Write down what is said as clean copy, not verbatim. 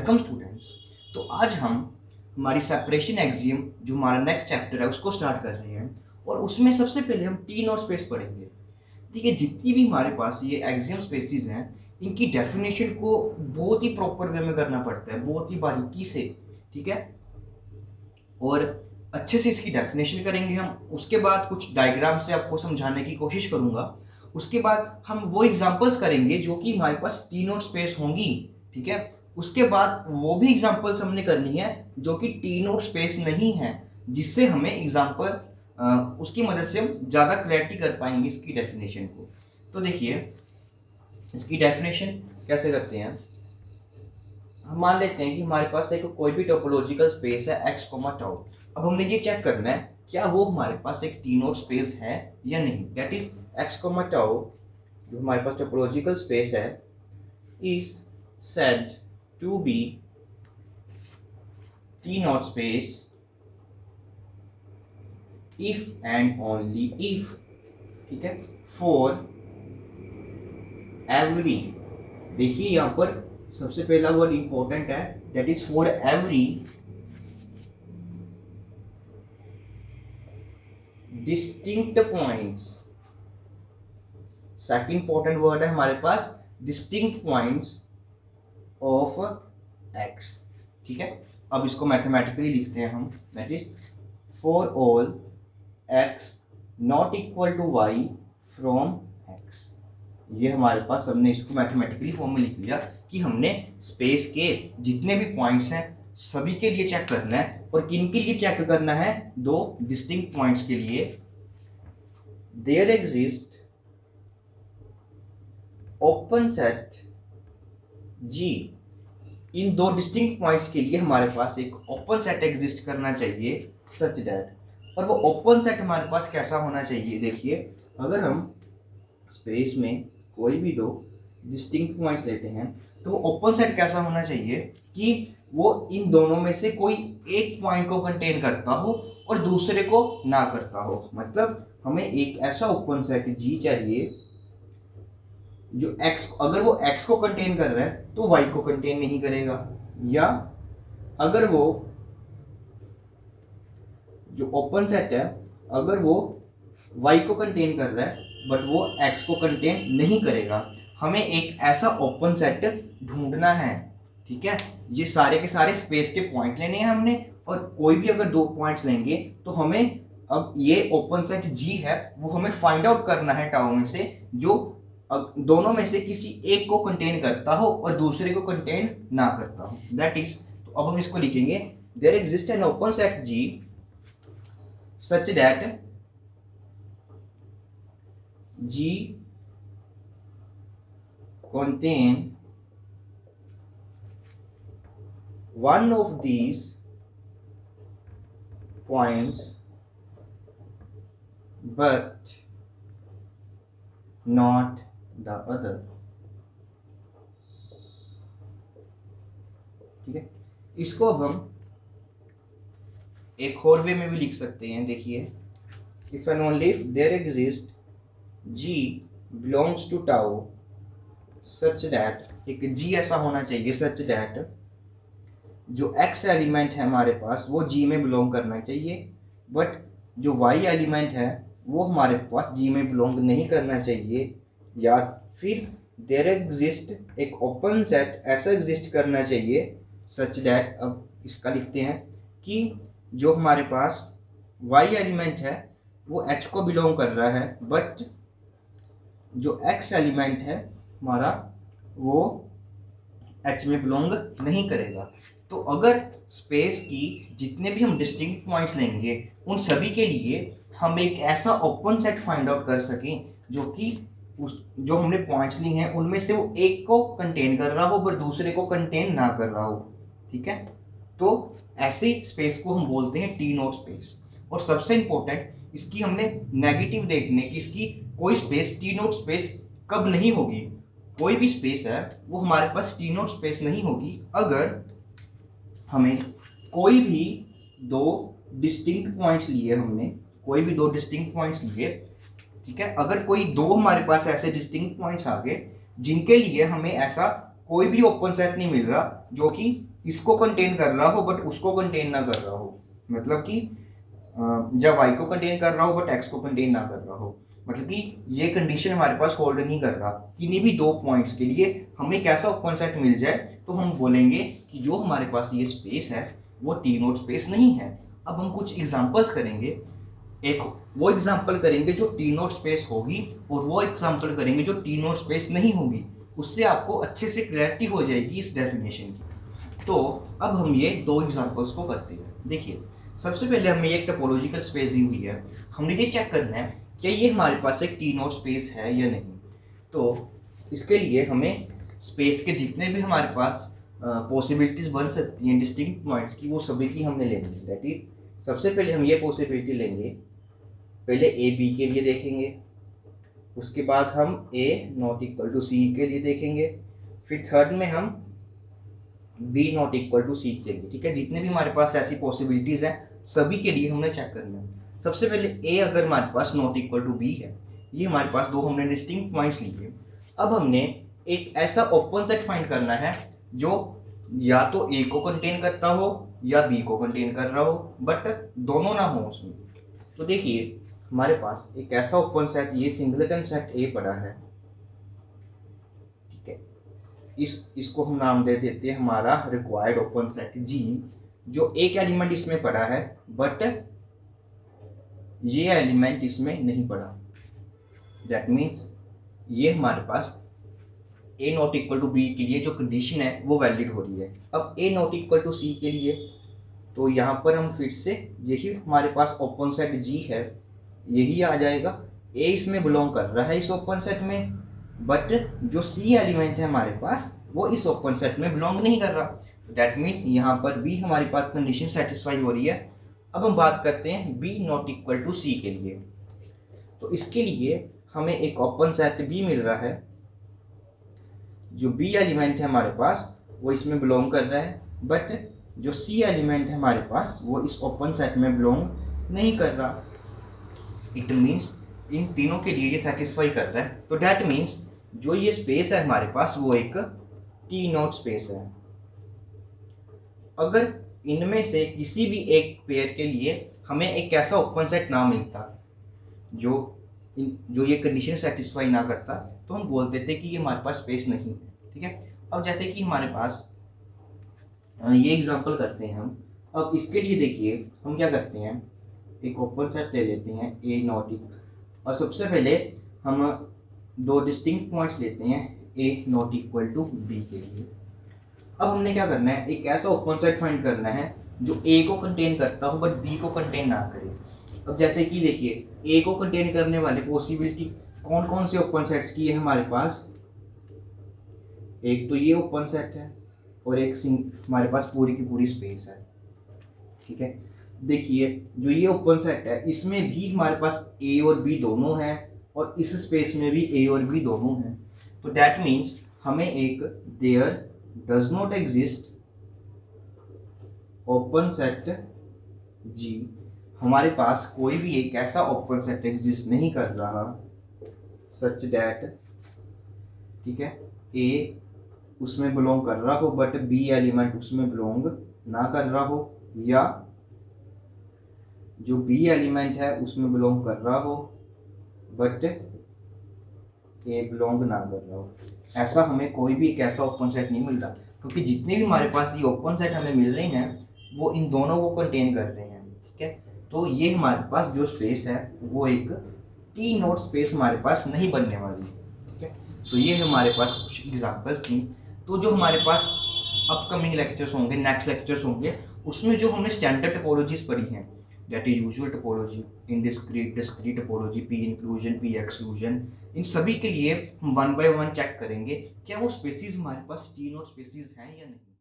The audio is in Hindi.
Welcome students. तो आज हम हमारी सेपरेशन एक्सियम जो हमारा नेक्स्ट चैप्टर है उसको स्टार्ट कर रहे हैं और उसमें सबसे पहले हम टी नॉट स्पेस पढ़ेंगे। ठीक है, जितनी भी हमारे पास ये एक्सियम स्पेसिस हैं इनकी डेफिनेशन को बहुत ही प्रॉपर वे में करना पड़ता है, बहुत ही बारीकी से। ठीक है, और अच्छे से इसकी डेफिनेशन करेंगे हम। उसके बाद कुछ डायग्राम से आपको समझाने की कोशिश करूंगा। उसके बाद हम वो एग्जांपल्स करेंगे जो कि हमारे पास टी नॉट स्पेस होंगी। ठीक है, उसके बाद वो भी एग्जांपल्स हमने करनी है जो कि टी नोट स्पेस नहीं है, जिससे हमें एग्जांपल उसकी मदद से हम ज़्यादा क्लैरिटी कर पाएंगे इसकी डेफिनेशन को। तो देखिए इसकी डेफिनेशन कैसे करते हैं। हम मान लेते हैं कि हमारे पास एक कोई भी टोपोलॉजिकल स्पेस है x, टाउ। अब हमने ये चेक करना है क्या वो हमारे पास एक टी नोट स्पेस है या नहीं। दैट इज x, टाउ जो हमारे पास टोपोलॉजिकल स्पेस है is said to be T naught space if and only if, ठीक है, for every, देखिए यहां पर सबसे पहला वर्ड इंपॉर्टेंट है, that is for every distinct points. Second important word है हमारे पास डिस्टिंक्ट पॉइंट्स ऑफ x। ठीक है, अब इसको मैथमेटिकली लिखते हैं हम, that is for all x not equal to y from x। ये हमारे पास हमने इसको मैथमेटिकली फॉर्म में लिख लिया कि हमने स्पेस के जितने भी पॉइंट्स हैं सभी के लिए चेक करना है। और किन के लिए चेक करना है? दो डिस्टिंक्ट पॉइंट्स के लिए। There exist open set G। इन दो डिस्टिंक्ट पॉइंट्स के लिए हमारे पास एक ओपन सेट एग्जिस्ट करना चाहिए सच दैट। और वो ओपन सेट हमारे पास कैसा होना चाहिए? देखिए अगर हम स्पेस में कोई भी दो डिस्टिंक्ट पॉइंट्स लेते हैं तो वो ओपन सेट कैसा होना चाहिए कि वो इन दोनों में से कोई एक पॉइंट को कंटेन करता हो और दूसरे को ना करता हो। मतलब हमें एक ऐसा ओपन सेट G चाहिए जो x, अगर वो x को कंटेन कर रहा है तो y को कंटेन नहीं करेगा, या अगर वो जो ओपन सेट है अगर वो y को कंटेन कर रहा है बट वो x को कंटेन नहीं करेगा। हमें एक ऐसा ओपन सेट ढूंढना है। ठीक है, ये सारे के सारे स्पेस के पॉइंट लेने हैं हमने, और कोई भी अगर दो पॉइंट्स लेंगे तो हमें अब ये ओपन सेट G है वो हमें फाइंड आउट करना है टाउ में से जो दोनों में से किसी एक को कंटेन करता हो और दूसरे को कंटेन ना करता हो। दैट इज, तो अब हम इसको लिखेंगे there exist an open set G that दैट G contain one of these points but not the other। ठीक है, इसको अब हम एक और वे में भी लिख सकते हैं। देखिए if and only if there exist G belongs to tau such that, एक G ऐसा होना चाहिए सच दैट जो x एलिमेंट है हमारे पास वो G में बिलोंग करना चाहिए, बट जो y एलिमेंट है वो हमारे पास G में बिलोंग नहीं करना चाहिए। या फिर देयर एग्जिस्ट एक ओपन सेट ऐसा एग्जिस्ट करना चाहिए सच दैट, अब इसका लिखते हैं कि जो हमारे पास y एलिमेंट है वो h को बिलोंग कर रहा है बट जो x एलिमेंट है हमारा वो h में बिलोंग नहीं करेगा। तो अगर स्पेस की जितने भी हम डिस्टिंक्ट पॉइंट्स लेंगे उन सभी के लिए हम एक ऐसा ओपन सेट फाइंड आउट कर सकें जो कि उस जो हमने पॉइंट्स ली हैं उनमें से वो एक को कंटेन कर रहा हो पर दूसरे को कंटेन ना कर रहा हो। ठीक है, तो ऐसी स्पेस को हम बोलते हैं टी नोट स्पेस। और सबसे इंपॉर्टेंट इसकी हमने नेगेटिव देखने की, इसकी कोई स्पेस टी नोट स्पेस कब नहीं होगी। कोई भी स्पेस है वो हमारे पास टी नोट स्पेस नहीं होगी अगर हमें कोई भी दो डिस्टिंक्ट पॉइंट्स लिए, हमने कोई भी दो डिस्टिंक्ट पॉइंट्स लिए। ठीक है, अगर कोई दो हमारे पास ऐसे डिस्टिंक्ट पॉइंट्स आ गए जिनके लिए हमें ऐसा कोई भी ओपन सेट नहीं मिल रहा जो कि इसको कंटेन कर रहा हो बट उसको कंटेन ना कर रहा हो, मतलब कि जब y को कंटेन कर रहा हो बट x को कंटेन ना कर रहा हो, मतलब कि ये कंडीशन हमारे पास होल्ड नहीं कर रहा। किन्हीं भी दो पॉइंट्स के लिए हमें एक ऐसा ओपन सेट मिल जाए तो हम बोलेंगे कि जो हमारे पास ये स्पेस है वो टी नोट स्पेस नहीं है। अब हम कुछ एग्जांपल्स करेंगे, एक वो एग्जांपल करेंगे जो टी नोट स्पेस होगी और वो एग्जांपल करेंगे जो टी नोट स्पेस नहीं होगी। उससे आपको अच्छे से क्लैरिटी हो जाएगी इस डेफिनेशन की। तो अब हम ये दो एग्जांपल्स को करते हैं। देखिए, सबसे पहले हमें एक टोपोलॉजिकल स्पेस दी हुई है, हमने ये चेक करना है क्या ये हमारे पास एक टी नोट स्पेस है या नहीं। तो इसके लिए हमें स्पेस के जितने भी हमारे पास पॉसिबिलिटीज बन सकती हैं डिस्टिंक्ट पॉइंट्स की, वो सभी की हमने लेनी है। दैट इज, सबसे पहले हम ये पॉसिबिलिटी लेंगे, पहले ए बी के लिए देखेंगे, उसके बाद हम ए नॉट इक्वल टू सी के लिए देखेंगे, फिर थर्ड में हम बी नॉट इक्वल टू सी के लिए। ठीक है, जितने भी हमारे पास ऐसी पॉसिबिलिटीज हैं सभी के लिए हमने चेक करना है। सबसे पहले ए अगर हमारे पास नॉट इक्वल टू बी है, ये हमारे पास दो हमने डिस्टिंक्ट पॉइंट्स लिए। अब हमने एक ऐसा ओपन सेट फाइंड करना है जो या तो ए को कंटेन करता हो या बी को कंटेन कर रहा हो, बट दोनों ना हो उसमें। तो देखिए, हमारे पास एक ऐसा ओपन सेट, ये सिंगलेटन सेट ए पड़ा है। ठीक है, इसको हम नाम दे देते हैं हमारा रिक्वायर्ड ओपन सेट जी, जो एक एलिमेंट इसमें पड़ा है बट ये एलिमेंट इसमें नहीं पड़ा। दैट मीन्स ये हमारे पास ए नॉट इक्वल टू बी के लिए जो कंडीशन है वो वैलिड हो रही है। अब ए नॉट इक्वल टू सी के लिए तो यहाँ पर हम फिर से यही हमारे पास ओपन सेट जी है, यही आ जाएगा। ए इसमें बिलोंग कर रहा है इस ओपन सेट में, बट जो सी एलिमेंट है हमारे पास वो इस ओपन सेट में बिलोंग नहीं कर रहा। दैट मीन्स यहाँ पर भी हमारे पास कंडीशन सेटिस्फाई हो रही है। अब हम बात करते हैं बी नॉट इक्वल टू सी के लिए। तो इसके लिए हमें एक ओपन सेट बी मिल रहा है, जो बी एलिमेंट है हमारे पास वो इसमें बिलोंग कर रहा है, बट जो सी एलिमेंट है हमारे पास वो इस ओपन सेट में बिलोंग नहीं कर रहा। इट मीन्स इन तीनों के लिए ये सेटिस्फाई कर रहा है। तो डैट मीन्स जो ये स्पेस है हमारे पास वो एक टी नॉट स्पेस है। अगर इनमें से किसी भी एक पेयर के लिए हमें एक ऐसा ओपन सेट ना मिलता जो ये कंडीशन सेटिस्फाई ना करता, तो हम बोल देते कि ये हमारे पास स्पेस नहीं है। ठीक है, अब जैसे कि हमारे पास ये एग्जांपल करते हैं हम। अब इसके लिए देखिए हम क्या करते हैं, एक ओपन सेट ले लेते हैं ए नॉट इक्वल, और सबसे पहले हम दो डिस्टिंक्ट पॉइंट्स लेते हैं ए नॉट इक्वल टू बी के लिए। अब हमने क्या करना है, एक ऐसा ओपन सेट फाइंड करना है जो ए को कंटेन करता हो बट बी को कंटेन ना करे। अब जैसे कि देखिए, ए को कंटेन करने वाले पॉसिबिलिटी कौन कौन से ओपन सेट्स की है हमारे पास, एक तो ये ओपन सेट है और एक हमारे पास पूरी की पूरी स्पेस है। ठीक है, देखिए जो ये ओपन सेट है इसमें भी हमारे पास ए और बी दोनों हैं और इस स्पेस में भी ए और बी दोनों हैं। तो दैट मीन्स हमें एक there does not exist open set जी, हमारे पास कोई भी एक ऐसा ओपन सेट एग्जिस्ट नहीं कर रहा सच दैट, ठीक है, ए उसमें बिलोंग कर रहा हो बट बी एलिमेंट उसमें बिलोंग ना कर रहा हो, या जो बी एलिमेंट है उसमें बिलोंग कर रहा हो बट ए बिलोंग ना कर रहा हो। ऐसा हमें कोई भी एक ऐसा ओपन सेट नहीं मिल रहा, क्योंकि जितने भी हमारे पास ये ओपन सेट हमें मिल रहे हैं वो इन दोनों को कंटेन कर रहे हैं। ठीक है, तो ये हमारे पास जो स्पेस है वो एक टी नोट स्पेस हमारे पास नहीं बनने वाली। ठीक है, तो ये हमारे पास कुछ एग्जांपल्स थी। तो जो हमारे पास अपकमिंग लेक्चर्स होंगे, नेक्स्ट लेक्चर्स होंगे, उसमें जो हमने स्टैंडर्ड टोपोलॉजीज पढ़ी हैं, that is usual topology, indiscrete, discrete topology, P inclusion, P exclusion, इन सभी के लिए हम 1 by 1 चेक करेंगे क्या वो स्पेसीज हमारे पास टी नोट स्पेसीज हैं या नहीं।